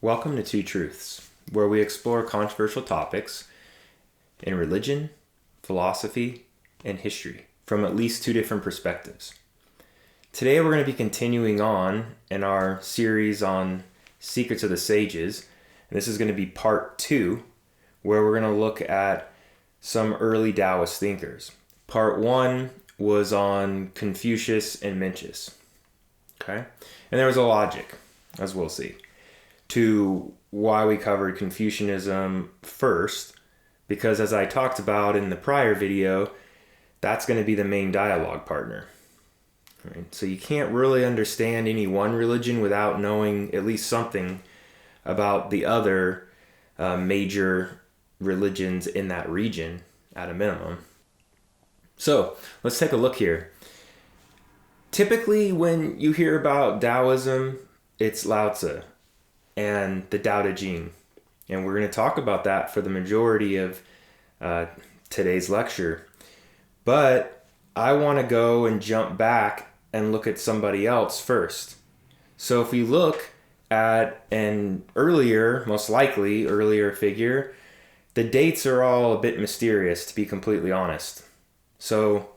Welcome to Two Truths, where we explore controversial topics in religion, philosophy, and history from at least two different perspectives. Today we're going to be continuing on in our series on Secrets of the Sages, and this is going to be part 2, where we're going to look at some early Daoist thinkers. Part 1 was on Confucius and Mencius, okay? And there was a logic, as we'll see, to why we covered Confucianism first, because as I talked about in the prior video, that's going to be the main dialogue partner. Right? So you can't really understand any one religion without knowing at least something about the other major religions in that region at a minimum. So let's take a look here. Typically when you hear about Daoism, it's Lau-tzu and the Daodejing. And we're going to talk about that for the majority of today's lecture. But I want to go and jump back and look at somebody else first. So if we look at an earlier, most likely earlier figure, the dates are all a bit mysterious, to be completely honest. So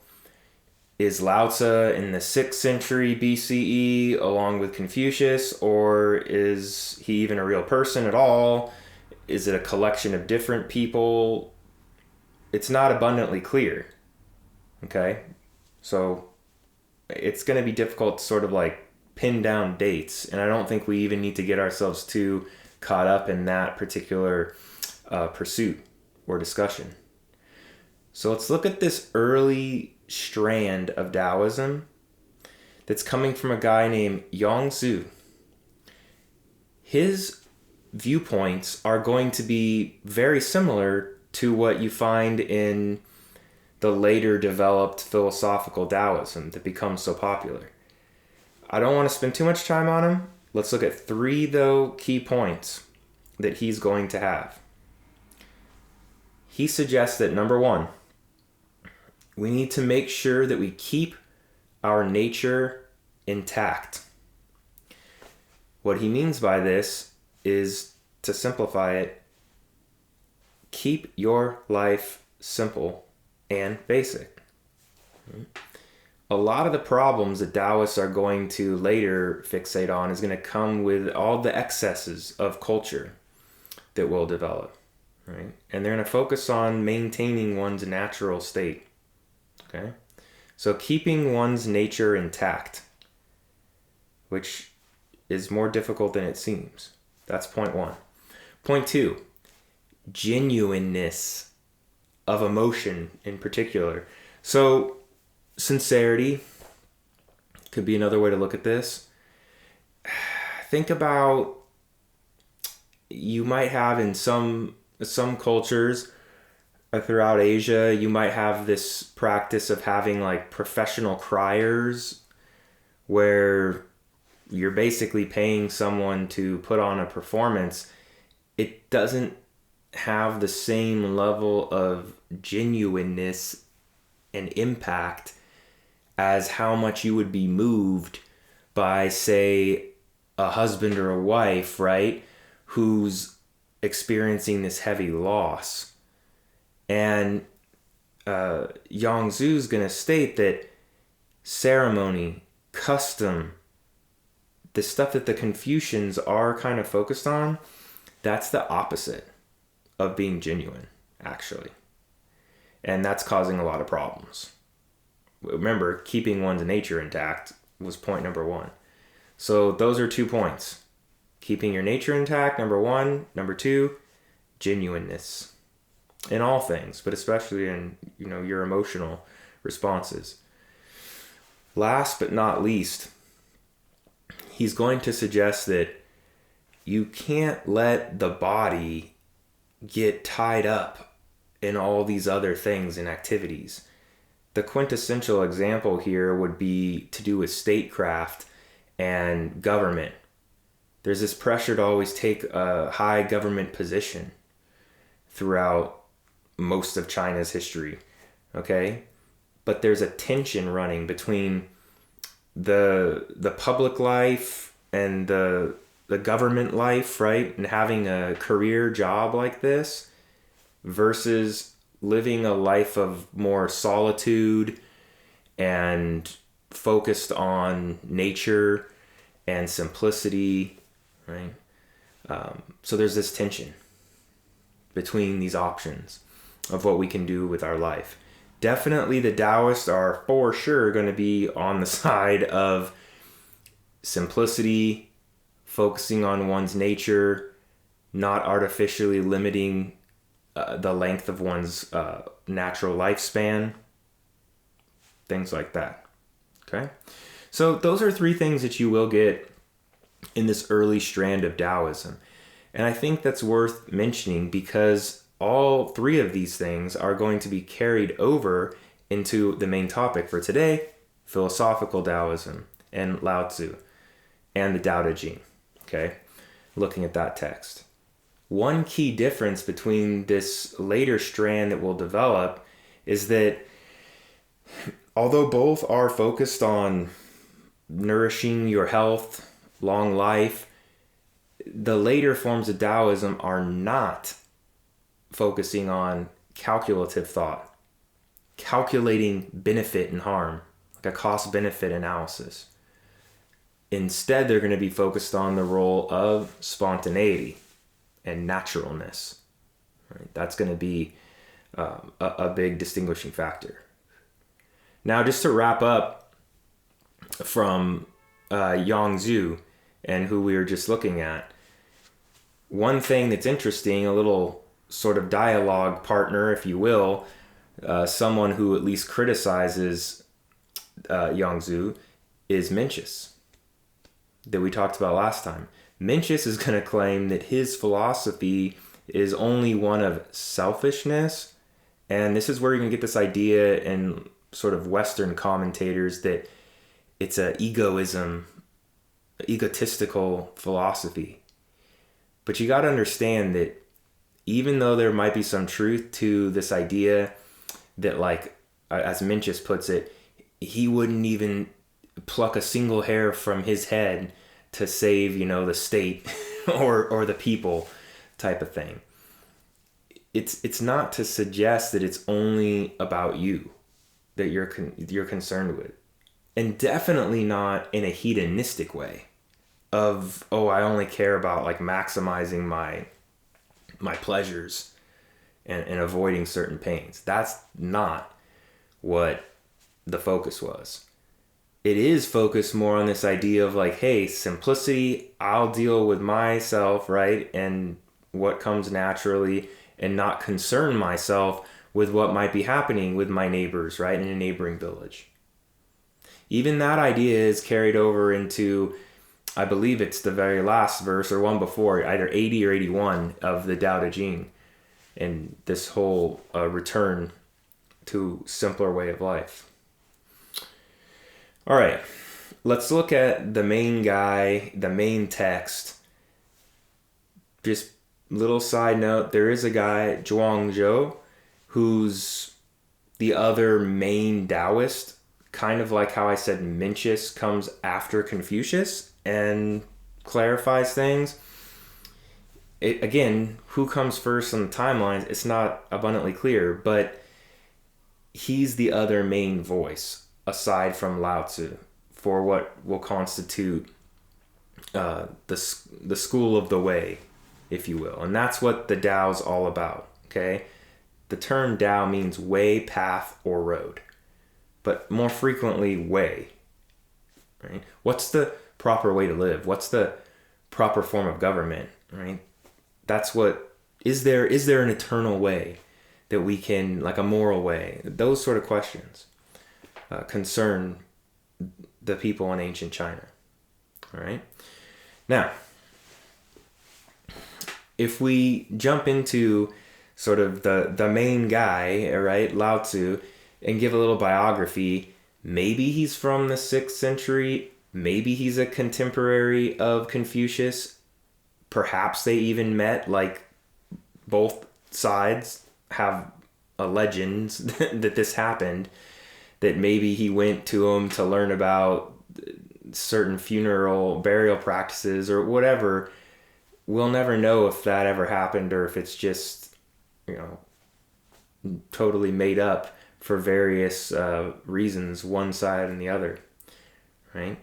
is Lao-tzu in the 6th century BCE along with Confucius, or is he even a real person at all? Is it a collection of different people? It's not abundantly clear, okay? So it's going to be difficult to sort of like pin down dates, and I don't think we even need to get ourselves too caught up in that particular pursuit or discussion. So let's look at this early strand of Daoism that's coming from a guy named Lau-tzu. His viewpoints are going to be very similar to what you find in the later developed philosophical Daoism that becomes so popular. I don't want to spend too much time on him. Let's look at 3, though, key points that he's going to have. He suggests that, number 1, we need to make sure that we keep our nature intact. What he means by this is, to simplify it, keep your life simple and basic. A lot of the problems that Daoists are going to later fixate on is going to come with all the excesses of culture that will develop, right? And they're going to focus on maintaining one's natural state. Okay, so keeping one's nature intact, which is more difficult than it seems. That's point 1. Point 2, genuineness of emotion in particular. So sincerity could be another way to look at this. Think about, you might have in some cultures throughout Asia, you might have this practice of having like professional criers where you're basically paying someone to put on a performance. It doesn't have the same level of genuineness and impact as how much you would be moved by, say, a husband or a wife, right, who's experiencing this heavy loss. And Lau-tzu is going to state that ceremony, custom, the stuff that the Confucians are kind of focused on, that's the opposite of being genuine, actually. And that's causing a lot of problems. Remember, keeping one's nature intact was point number 1. So those are 2 points. Keeping your nature intact, number 1. Number 2, genuineness. In all things, but especially in, your emotional responses. Last but not least, he's going to suggest that you can't let the body get tied up in all these other things and activities. The quintessential example here would be to do with statecraft and government. There's this pressure to always take a high government position throughout most of China's history, okay? But there's a tension running between the public life and the government life, right? And having a career job like this versus living a life of more solitude and focused on nature and simplicity, right? So there's this tension between these options of what we can do with our life. Definitely the Daoists are for sure going to be on the side of simplicity, focusing on one's nature, not artificially limiting the length of one's natural lifespan, things like that. Okay? So those are 3 things that you will get in this early strand of Daoism. And I think that's worth mentioning because all 3 of these things are going to be carried over into the main topic for today, philosophical Daoism and Lao-tzu and the Daodejing. Okay? Looking at that text. One key difference between this later strand that we'll develop is that although both are focused on nourishing your health, long life, the later forms of Daoism are not focusing on calculative thought, calculating benefit and harm, like a cost-benefit analysis. Instead, they're going to be focused on the role of spontaneity and naturalness. Right? That's going to be a big distinguishing factor. Now, just to wrap up from Lau-tzu and who we were just looking at, one thing that's interesting, a little sort of dialogue partner, if you will, someone who at least criticizes Lau-tzu is Mencius, that we talked about last time. Mencius is going to claim that his philosophy is only one of selfishness, and this is where you can get this idea in sort of Western commentators that it's a egotistical philosophy. But you got to understand that even though there might be some truth to this idea that, like, as Mencius puts it, he wouldn't even pluck a single hair from his head to save, the state or the people type of thing. It's not to suggest that it's only about you that you're concerned with. And definitely not in a hedonistic way of, I only care about like maximizing my pleasures and avoiding certain pains. That's not what the focus was. It is focused more on this idea of like, hey, simplicity, I'll deal with myself, right? And what comes naturally, and not concern myself with what might be happening with my neighbors, right? In a neighboring village. Even that idea is carried over into, I believe it's the very last verse or one before, either 80 or 81 of the Daodejing, and this whole return to simpler way of life. All right, let's look at the main guy, the main text. Just little side note, there is a guy, Zhuangzhou, who's the other main Daoist, kind of like how I said Mencius comes after Confucius and clarifies things. Again, who comes first on the timelines, it's not abundantly clear, but he's the other main voice aside from Lao-tzu for what will constitute the school of the Wei, if you will. And that's what the Tao's all about, okay? The term Tao means way, path, or road, but more frequently way, right? What's the proper way to live? What's the proper form of government, right? That's what, is there an eternal way that we can, like a moral way? Those sort of questions concern the people in ancient China, all right? Now, if we jump into sort of the main guy, right, Lao-tzu, and give a little biography, maybe he's from the 6th century, maybe he's a contemporary of Confucius, perhaps they even met, like both sides have a legend that this happened, that maybe he went to him to learn about certain funeral burial practices or whatever. We'll never know if that ever happened or if it's just, totally made up for various reasons, one side and the other, right?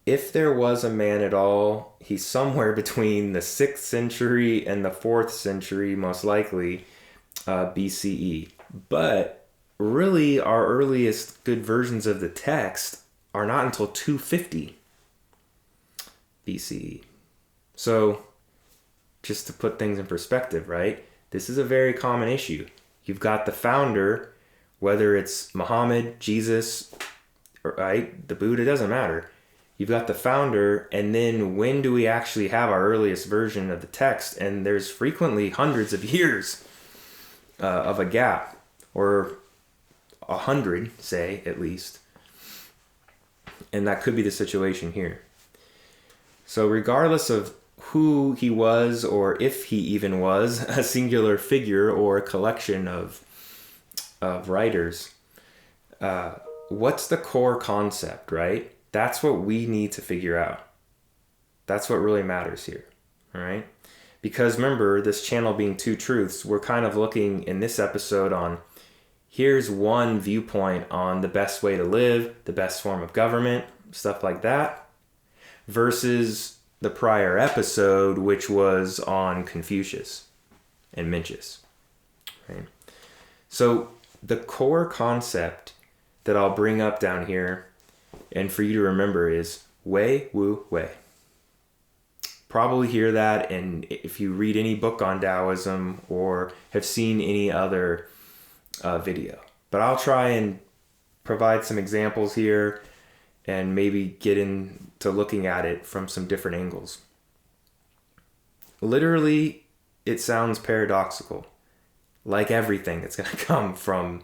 If there was a man at all, he's somewhere between the 6th century and the 4th century, most likely, BCE. But really, our earliest good versions of the text are not until 250 BCE. So, just to put things in perspective, right? This is a very common issue. You've got the founder, whether it's Muhammad, Jesus, right? The Buddha, doesn't matter. You've got the founder, and then when do we actually have our earliest version of the text? And there's frequently hundreds of years of a gap, or 100, say, at least. And that could be the situation here. So regardless of who he was, or if he even was a singular figure or a collection of writers, what's the core concept, right? That's what we need to figure out. That's what really matters here, all right? Because remember, this channel being Two Truths, we're kind of looking in this episode on, here's one viewpoint on the best way to live, the best form of government, stuff like that, versus the prior episode, which was on Confucius and Mencius, right? So the core concept that I'll bring up down here and for you to remember is wei-wu-wei. Probably hear that, and if you read any book on Daoism or have seen any other video. But I'll try and provide some examples here and maybe get into looking at it from some different angles. Literally, it sounds paradoxical, like everything that's going to come from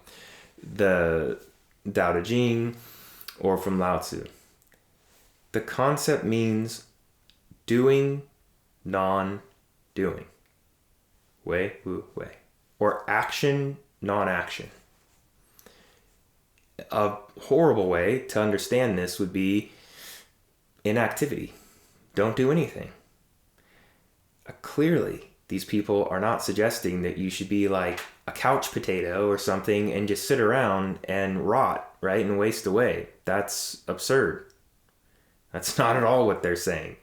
the Daodejing or from Lao-tzu. The concept means doing, non-doing. Wei-wu-wei. Or action, non-action. A horrible way to understand this would be inactivity. Don't do anything. Clearly, these people are not suggesting that you should be like a couch potato or something and just sit around and rot, right, and waste away. That's absurd. That's not at all what they're saying.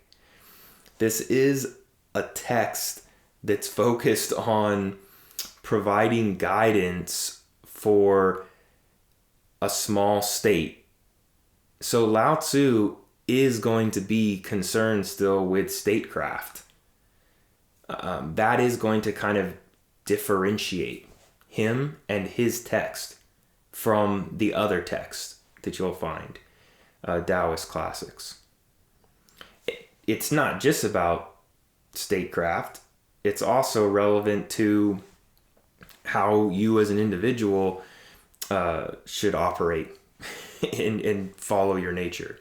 This is a text that's focused on providing guidance for a small state. So Lao-tzu is going to be concerned still with statecraft. That is going to kind of differentiate him and his text from the other text that you'll find, Daoist classics. It's not just about statecraft. It's also relevant to how you as an individual should operate and follow your nature.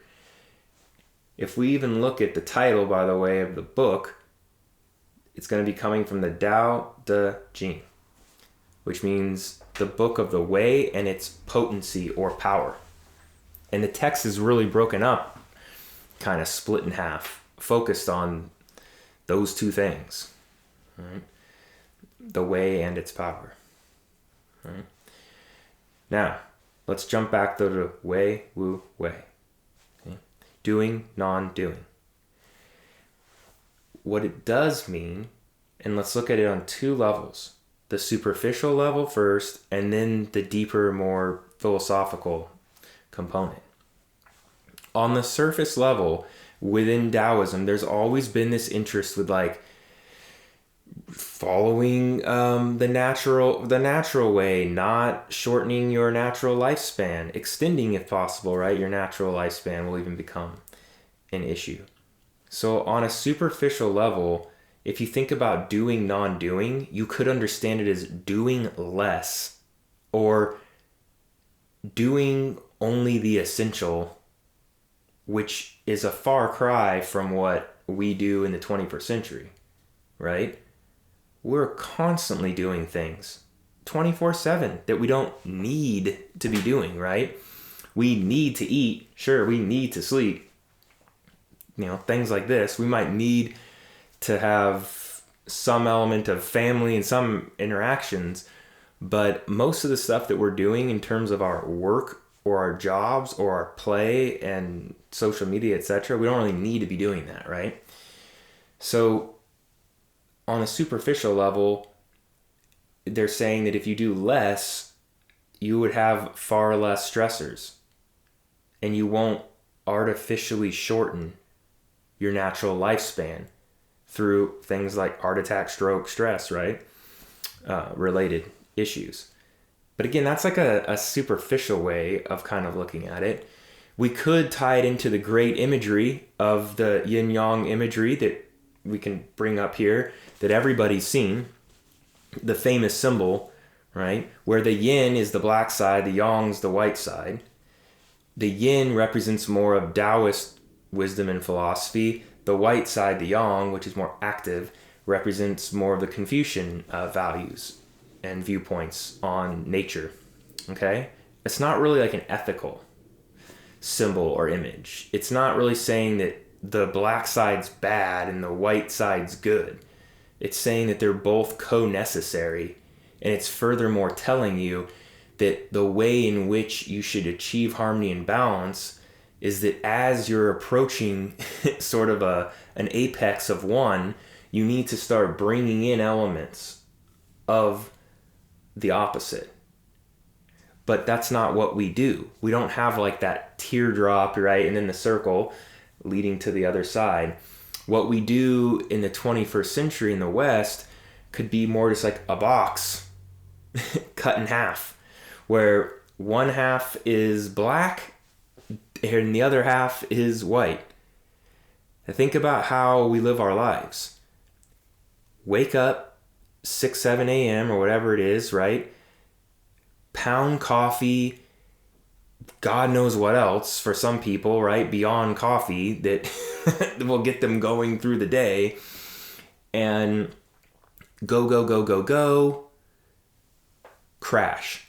If we even look at the title, by the way, of the book, it's going to be coming from the Daodejing, which means the book of the way and its potency or power. And the text is really broken up, kind of split in half, focused on those two things, right? The way and its power, right? Now, let's jump back though to wei-wu-wei. Okay? Doing, non-doing. What it does mean, and let's look at it on two levels. The superficial level first, and then the deeper, more philosophical component. On the surface level, within Daoism, there's always been this interest with like following the natural way, not shortening your natural lifespan, extending if possible, right? Your natural lifespan will even become an issue. So on a superficial level, if you think about doing, non-doing, you could understand it as doing less or doing only the essential, which is a far cry from what we do in the 21st century, right? We're constantly doing things 24/7 that we don't need to be doing, right? We need to eat. Sure, we need to sleep. Things like this. We might need to have some element of family and some interactions, but most of the stuff that we're doing in terms of our work or our jobs or our play and social media, etc., we don't really need to be doing that, right? So on a superficial level, they're saying that if you do less, you would have far less stressors and you won't artificially shorten your natural lifespan through things like heart attack, stroke, stress, right? Related issues. But again, that's like a superficial way of kind of looking at it. We could tie it into the great imagery of the yin-yang imagery that we can bring up here that everybody's seen. The famous symbol, right? Where the yin is the black side, the yang's the white side. The yin represents more of Daoist wisdom and philosophy. The white side, the yang, which is more active, represents more of the Confucian values and viewpoints on nature. Okay? It's not really like an ethical symbol or image. It's not really saying that the black side's bad and the white side's good. It's saying that they're both co-necessary, and it's furthermore telling you that the way in which you should achieve harmony and balance is that as you're approaching sort of an apex of one, you need to start bringing in elements of the opposite. But that's not what we do. We don't have like that teardrop, right? And then the circle leading to the other side. What we do in the 21st century in the West could be more just like a box cut in half, where one half is black and the other half is white. Now think about how we live our lives. Wake up 6, 7 a.m. or whatever it is, right? Pound coffee, God knows what else for some people, right? Beyond coffee that will get them going through the day. And go, crash.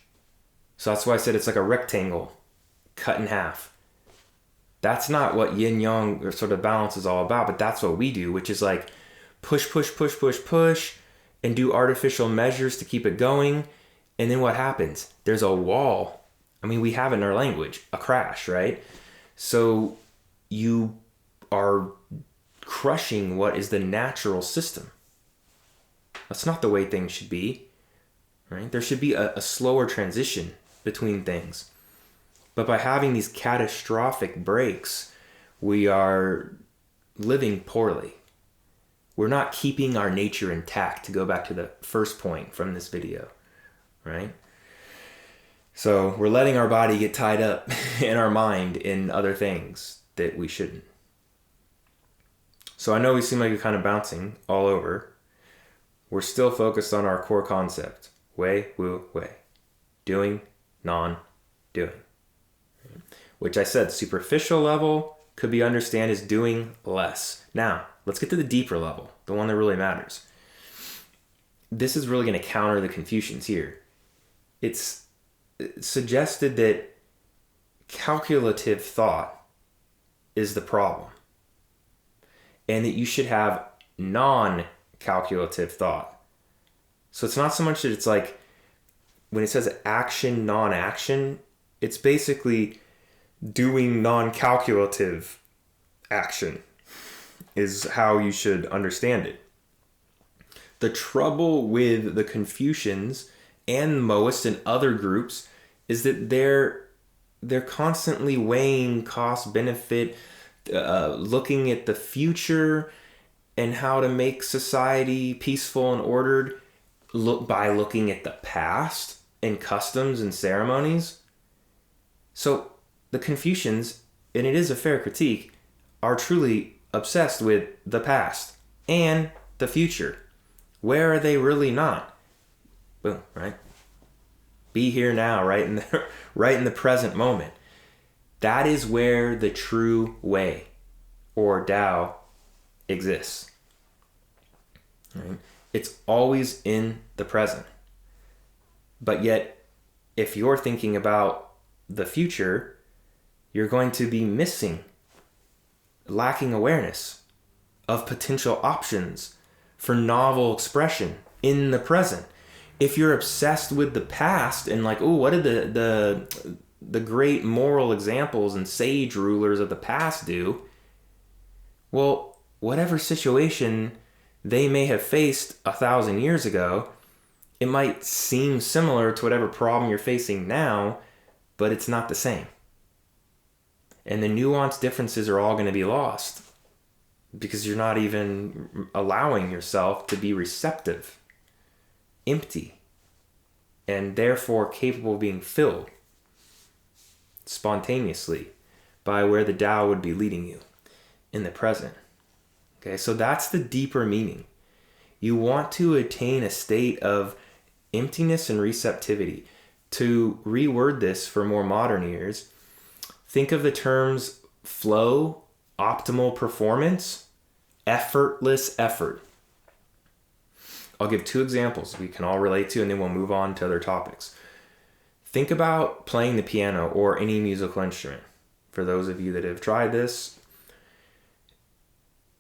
So that's why I said it's like a rectangle cut in half. That's not what yin-yang or sort of balance is all about, but that's what we do, which is like push, and do artificial measures to keep it going. And then what happens? There's a wall. I mean, we have it in our language, a crash, right? So you are crushing what is the natural system. That's not the way things should be, right? There should be a slower transition between things. But by having these catastrophic breaks, we are living poorly. We're not keeping our nature intact, to go back to the first point from this video, right? So we're letting our body get tied up in our mind in other things that we shouldn't. So I know we seem like we're kind of bouncing all over. We're still focused on our core concept, wei-wu-wei, doing, non-doing. Which I said, superficial level could be understood as doing less. Now, let's get to the deeper level, the one that really matters. This is really going to counter the Confucians here. It's suggested that calculative thought is the problem, and that you should have non-calculative thought. So it's not so much that it's like, when it says action, non-action, it's basically doing non-calculative action is how you should understand it. The trouble with the Confucians and Moists and other groups is that they're constantly weighing cost benefit, looking at the future and how to make society peaceful and ordered by looking at the past and customs and ceremonies. So the Confucians, and it is a fair critique, are truly obsessed with the past and the future. Where are they really not? Boom, right? Be here now, right in the present moment. That is where the true way, or Dao, exists. Right? It's always in the present. But yet, if you're thinking about the future, you're going to be lacking awareness of potential options for novel expression in the present. If you're obsessed with the past and like, oh, what did the great moral examples and sage rulers of the past do? Well, whatever situation they may have faced 1,000 years ago, it might seem similar to whatever problem you're facing now, but it's not the same. And the nuanced differences are all going to be lost because you're not even allowing yourself to be receptive, empty, and therefore capable of being filled spontaneously by where the Tao would be leading you in the present. Okay, so that's the deeper meaning. You want to attain a state of emptiness and receptivity. To reword this for more modern ears, think of the terms flow, optimal performance, effortless effort. I'll give 2 examples we can all relate to, and then we'll move on to other topics. Think about playing the piano or any musical instrument. For those of you that have tried this,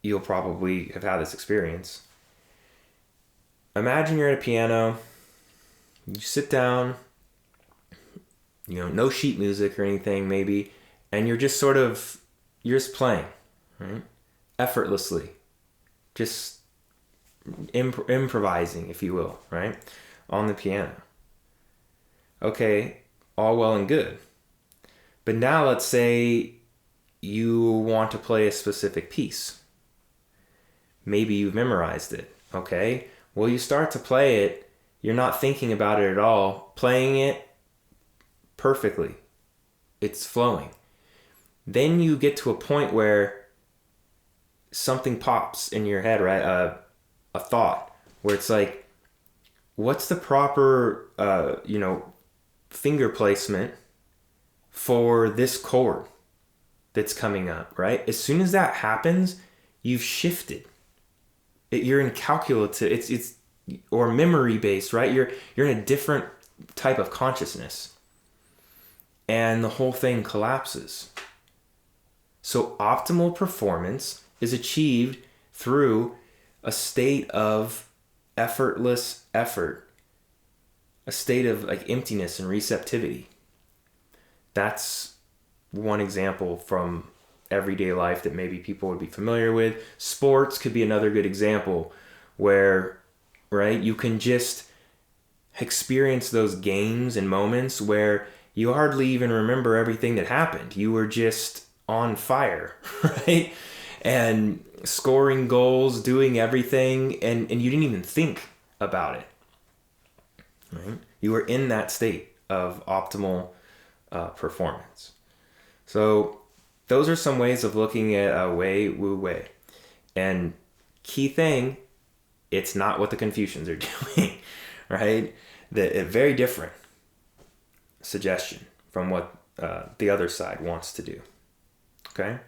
you'll probably have had this experience. Imagine you're at a piano, you sit down, no sheet music or anything maybe, and you're just playing, right? Effortlessly. Just improvising, if you will, right? On the piano. Okay, all well and good. But now let's say you want to play a specific piece. Maybe you've memorized it, okay? Well, you start to play it, you're not thinking about it at all, playing it perfectly. It's flowing. Then you get to a point where something pops in your head, right? A thought where it's like, what's the proper, finger placement for this chord that's coming up, right? As soon as that happens, you've shifted. You're in calculative, it's or memory based, right? You're in a different type of consciousness, and the whole thing collapses. So optimal performance is achieved through a state of effortless effort, a state of like emptiness and receptivity. That's one example from everyday life that maybe people would be familiar with. Sports could be another good example where, right, you can just experience those games and moments where you hardly even remember everything that happened. You were just on fire, right? And scoring goals, doing everything, and you didn't even think about it, right? You were in that state of optimal performance. So those are some ways of looking at wei-wu-wei. And key thing, it's not what the Confucians are doing, right? A very different suggestion from what the other side wants to do. Okay?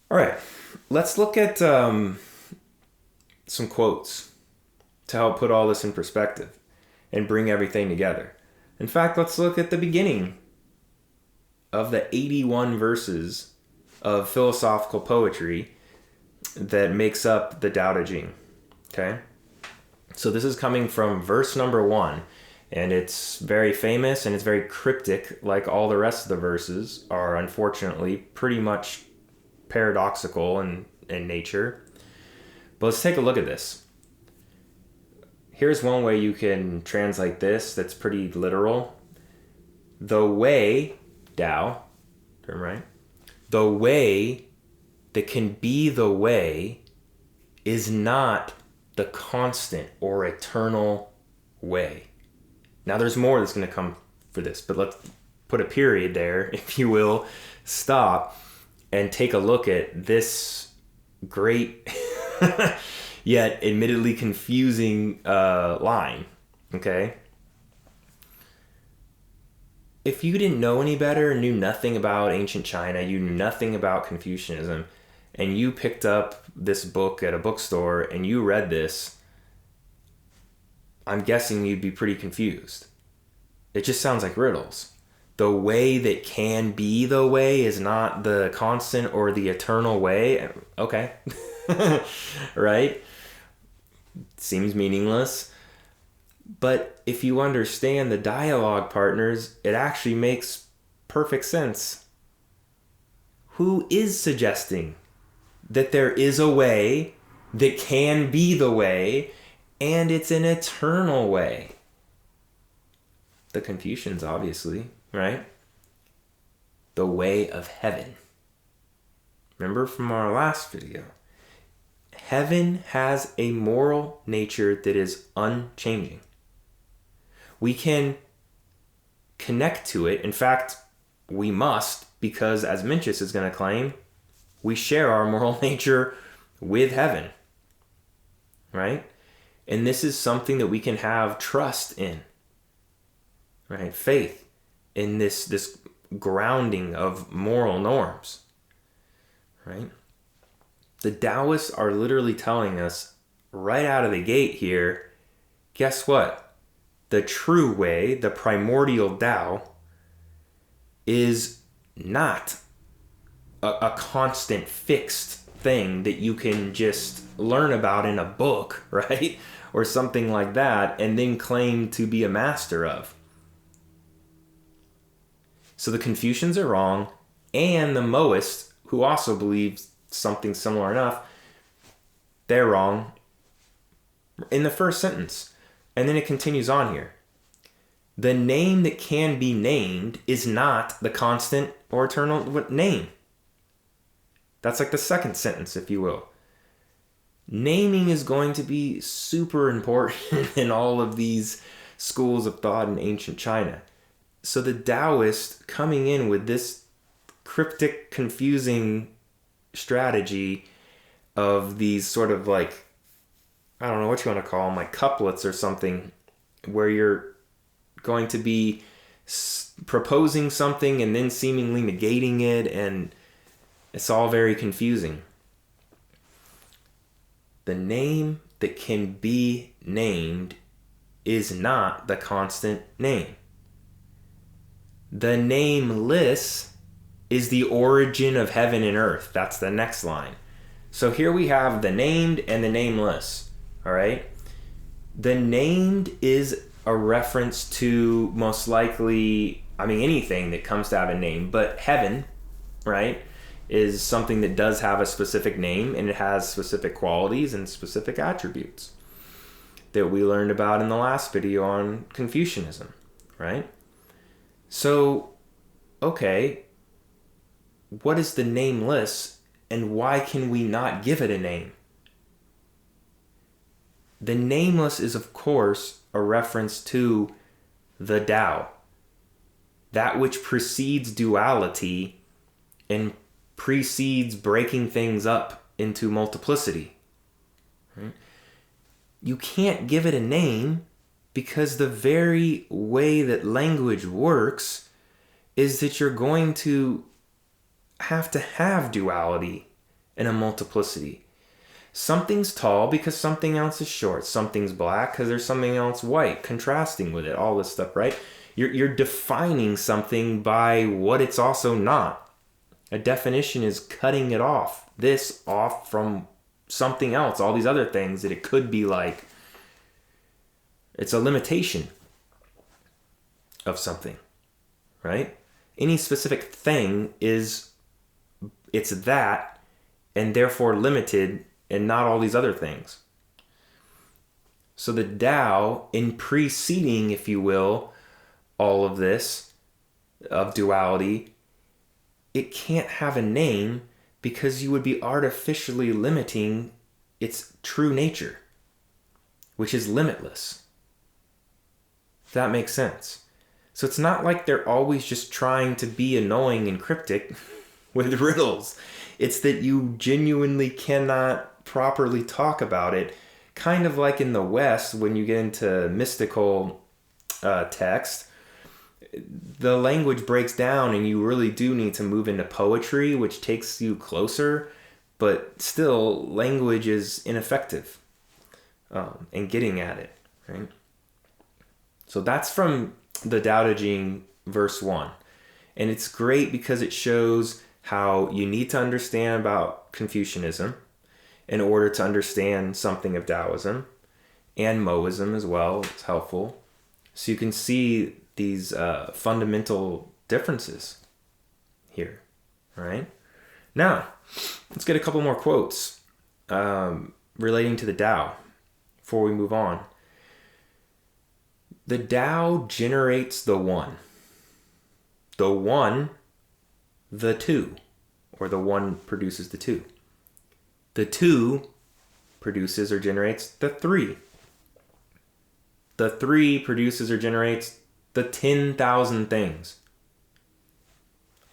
All right. Let's look at some quotes to help put all this in perspective and bring everything together. In fact, let's look at the beginning of the 81 verses of philosophical poetry that makes up the Daodejing. Okay? So this is coming from verse number 1, and it's very famous and it's very cryptic, like all the rest of the verses are, unfortunately, pretty much paradoxical in nature. But let's take a look at this. Here's one way you can translate this that's pretty literal. The way, Dao, term right? The way that can be the way is not the constant or eternal way. Now there's more that's going to come for this, but let's put a period there, if you will, stop and take a look at this great, yet admittedly confusing line. Okay? If you didn't know any better and knew nothing about ancient China, you knew nothing about Confucianism, and you picked up this book at a bookstore and you read this, I'm guessing you'd be pretty confused. It just sounds like riddles. The way that can be the way is not the constant or the eternal way. Okay. Right? Seems meaningless. But if you understand the dialogue partners, it actually makes perfect sense. Who is suggesting that there is a way that can be the way, and it's an eternal way? The Confucians, obviously, right? The way of heaven. Remember from our last video, heaven has a moral nature that is unchanging. We can connect to it. In fact, we must, because as Mencius is going to claim, we share our moral nature with heaven, right? And this is something that we can have trust in, right? Faith in this grounding of moral norms, right? The Daoists are literally telling us right out of the gate here, guess what? The true way, the primordial Tao, is not a constant fixed thing that you can just learn about in a book, right? Or something like that, and then claim to be a master of. So the Confucians are wrong, and the Moists, who also believe something similar enough, they're wrong in the first sentence. And then it continues on here. The name that can be named is not the constant or eternal name. That's like the second sentence, if you will. Naming is going to be super important in all of these schools of thought in ancient China. So the Daoist coming in with this cryptic, confusing strategy of these sort of like, I don't know what you want to call them, like couplets or something, where you're going to be proposing something and then seemingly negating it, and it's all very confusing. The name that can be named is not the constant name. The nameless is the origin of heaven and earth. That's the next line. So here we have the named and the nameless. All right. The named is a reference to most likely, anything that comes to have a name, but heaven, right, is something that does have a specific name, and it has specific qualities and specific attributes that we learned about in the last video on Confucianism, right? So, okay, what is the nameless, and why can we not give it a name? The nameless is, of course, a reference to the Tao, that which precedes duality and precedes breaking things up into multiplicity. Right? You can't give it a name because the very way that language works is that you're going to have duality and a multiplicity. Something's tall because something else is short. Something's black because there's something else white, contrasting with it, all this stuff, right? You're defining something by what it's also not. A definition is cutting it off, this off from something else, all these other things that it could be like. It's a limitation of something, right? Any specific thing it's that, and therefore limited, and not all these other things. So the Tao, in preceding, if you will, all of this, of duality, it can't have a name because you would be artificially limiting its true nature, which is limitless. If that makes sense. So it's not like they're always just trying to be annoying and cryptic with riddles. It's that you genuinely cannot properly talk about it, kind of like in the West when you get into mystical text, the language breaks down and you really do need to move into poetry, which takes you closer, but still language is ineffective in getting at it, right? So that's from the Daodejing verse 1. And it's great because it shows how you need to understand about Confucianism in order to understand something of Daoism, and Moism as well. It's helpful. So you can see these fundamental differences here, right? Now, let's get a couple more quotes relating to the Tao before we move on. The Tao generates the one. The one, the two, or the one produces the two. The two produces or generates the three. The three produces or generates the 10,000 things.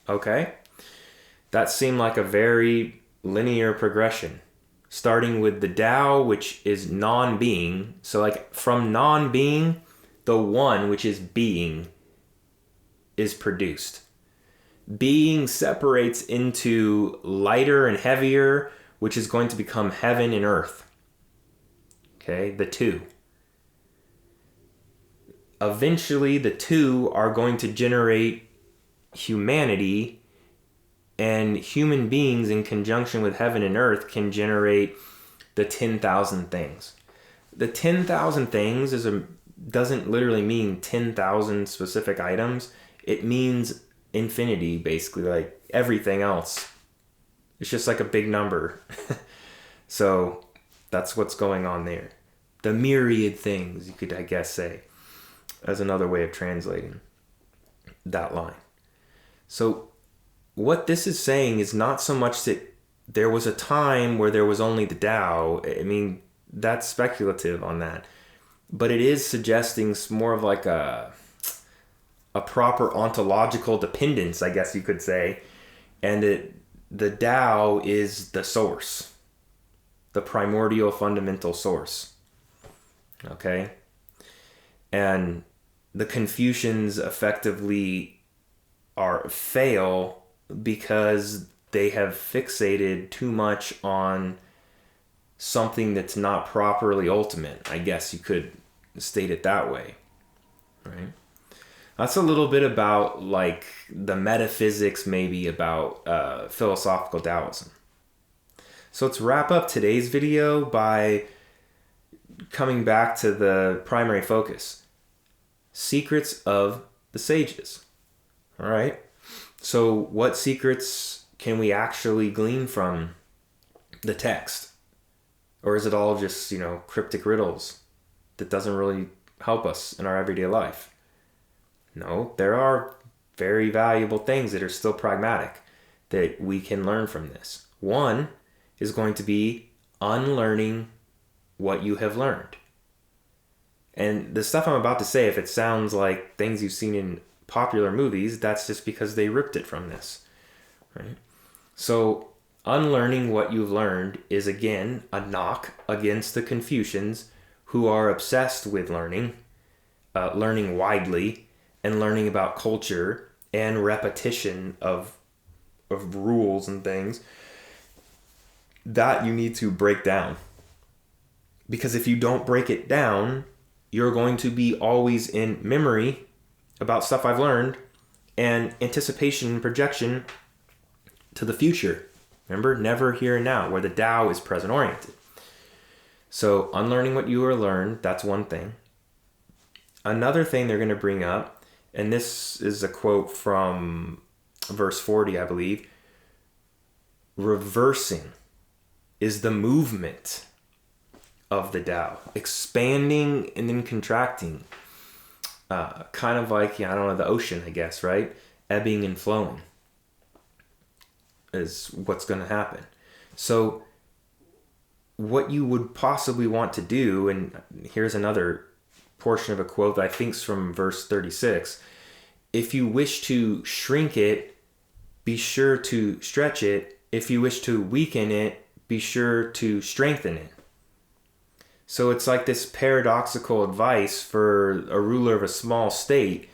Okay? That seemed like a very linear progression. Starting with the Tao, which is non-being. So like from non-being, the one, which is being, is produced. Being separates into lighter and heavier, which is going to become heaven and earth. Okay, the two. Eventually, the two are going to generate humanity, and human beings in conjunction with heaven and earth can generate the 10,000 things. The 10,000 things doesn't literally mean 10,000 specific items. It means infinity, basically, like everything else. It's just like a big number. So that's what's going on there. The myriad things, you could, I guess, say, as another way of translating that line. So what this is saying is not so much that there was a time where there was only the Tao. I mean, that's speculative on that. But it is suggesting more of like a proper ontological dependence, I guess you could say. And the Tao is the source, the primordial fundamental source. Okay? And the Confucians effectively fail because they have fixated too much on something that's not properly ultimate. I guess you could state it that way, right? That's a little bit about like the metaphysics, maybe about philosophical Taoism. So let's wrap up today's video by coming back to the primary focus. Secrets of the sages. All right. So what secrets can we actually glean from the text? Or is it all just, cryptic riddles that doesn't really help us in our everyday life? No, there are very valuable things that are still pragmatic that we can learn from this. One is going to be unlearning what you have learned. And the stuff I'm about to say, if it sounds like things you've seen in popular movies, that's just because they ripped it from this, right? So unlearning what you've learned is, again, a knock against the Confucians, who are obsessed with learning widely, and learning about culture and repetition of rules and things that you need to break down. Because if you don't break it down, you're going to be always in memory about stuff I've learned and anticipation and projection to the future. Remember, never here and now, where the Tao is present oriented. So unlearning what you are learned, that's one thing. Another thing they're going to bring up, and this is a quote from verse 40, I believe. Reversing is the movement of the Tao. Expanding and then contracting. Kind of like, the ocean, I guess, right? Ebbing and flowing is what's going to happen. So what you would possibly want to do, and here's another portion of a quote that I think is from verse 36. If you wish to shrink it, be sure to stretch it. If you wish to weaken it, be sure to strengthen it. So it's like this paradoxical advice for a ruler of a small state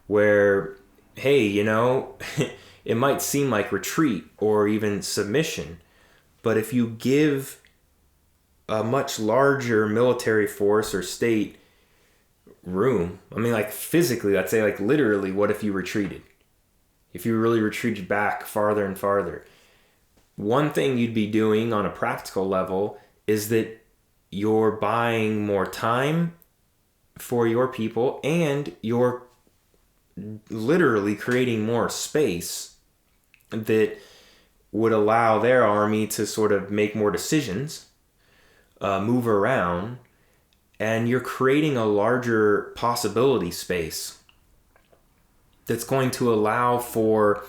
where, hey, it might seem like retreat or even submission, but if you give a much larger military force or state room, like physically, let's say like literally, what if you retreated? If you really retreated back farther and farther, one thing you'd be doing on a practical level is that you're buying more time for your people, and you're literally creating more space that would allow their army to sort of make more decisions, move around, and you're creating a larger possibility space that's going to allow for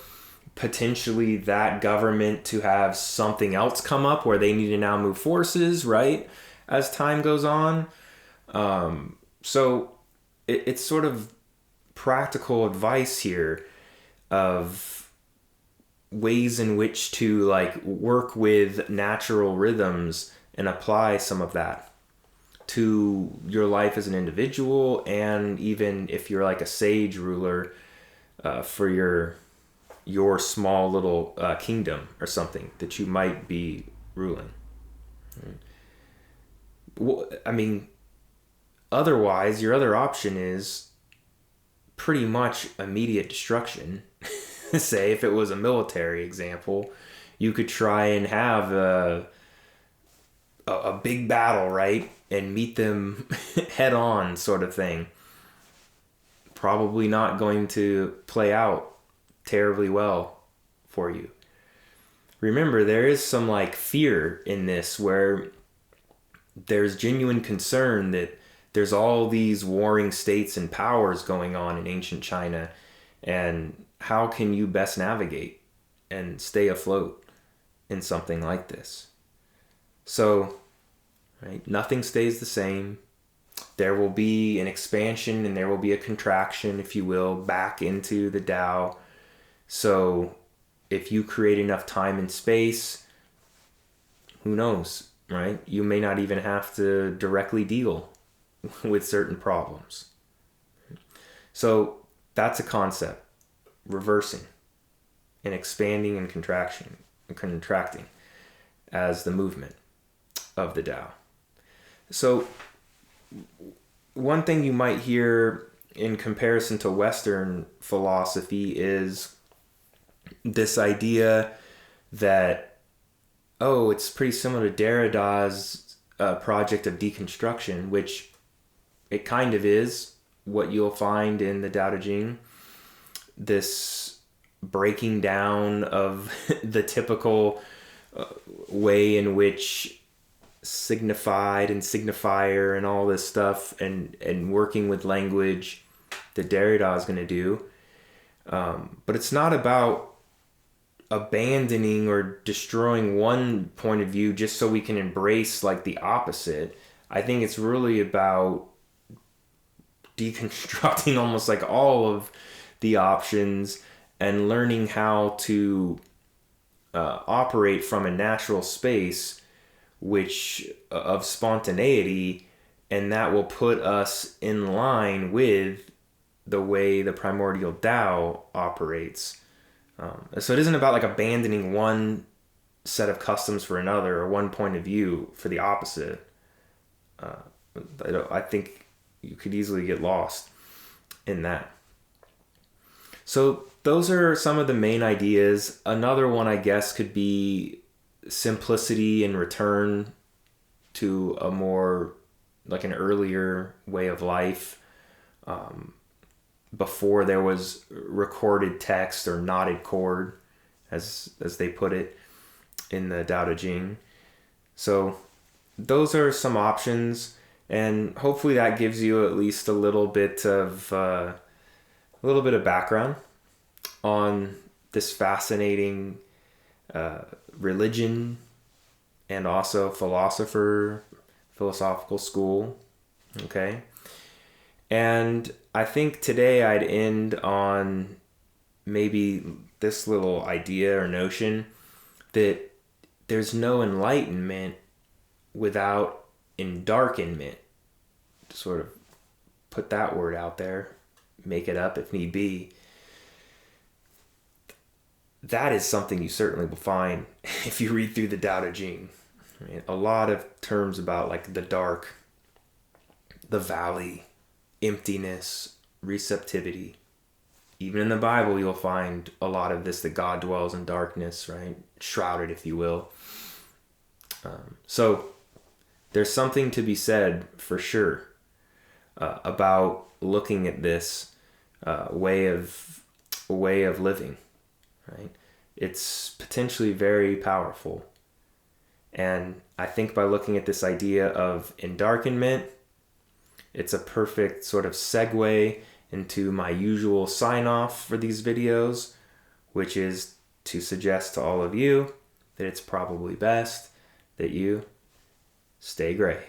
potentially that government to have something else come up where they need to now move forces, right, as time goes on. So it's sort of practical advice here of ways in which to like work with natural rhythms and apply some of that to your life as an individual, and even if you're like a sage ruler for your small little kingdom or something that you might be ruling. Otherwise, your other option is pretty much immediate destruction. Say, if it was a military example, you could try and have a big battle, right? And meet them head on, sort of thing. Probably not going to play out terribly well for you. Remember, there is some like fear in this where there's genuine concern that there's all these warring states and powers going on in ancient China, and how can you best navigate and stay afloat in something like this? So, right, nothing stays the same. There will be an expansion and there will be a contraction, if you will, back into the Tao. So if you create enough time and space, who knows, right? You may not even have to directly deal with certain problems. So that's a concept, reversing and expanding and contracting as the movement of the Tao. So one thing you might hear in comparison to Western philosophy is this idea that, it's pretty similar to Derrida's project of deconstruction, which it kind of is what you'll find in the Daodejing, this breaking down of the typical way in which signified and signifier and all this stuff and working with language that Derrida is going to do. But it's not about abandoning or destroying one point of view just so we can embrace like the opposite. I think it's really about deconstructing almost like all of the options and learning how to operate from a natural space of spontaneity, and that will put us in line with the way the primordial Tao operates. So it isn't about like abandoning one set of customs for another or one point of view for the opposite. I think you could easily get lost in that. So those are some of the main ideas. Another one, I guess, could be simplicity and return to a more like an earlier way of life, before there was recorded text or knotted cord, as they put it in the Daodejing. So those are some options, and hopefully that gives you at least a little bit of background on this fascinating religion and also philosophical school. Okay. And I think today I'd end on maybe this little idea or notion that there's no enlightenment without endarkenment. To sort of put that word out there, make it up if need be. That is something you certainly will find if you read through the Daodejing. Right? A lot of terms about like the dark, the valley, emptiness, receptivity. Even in the Bible, you'll find a lot of this, that God dwells in darkness, right? Shrouded, if you will. So there's something to be said for sure about looking at this way of living, right? It's potentially very powerful. And I think by looking at this idea of endarkenment, it's a perfect sort of segue into my usual sign-off for these videos, which is to suggest to all of you that it's probably best that you stay gray.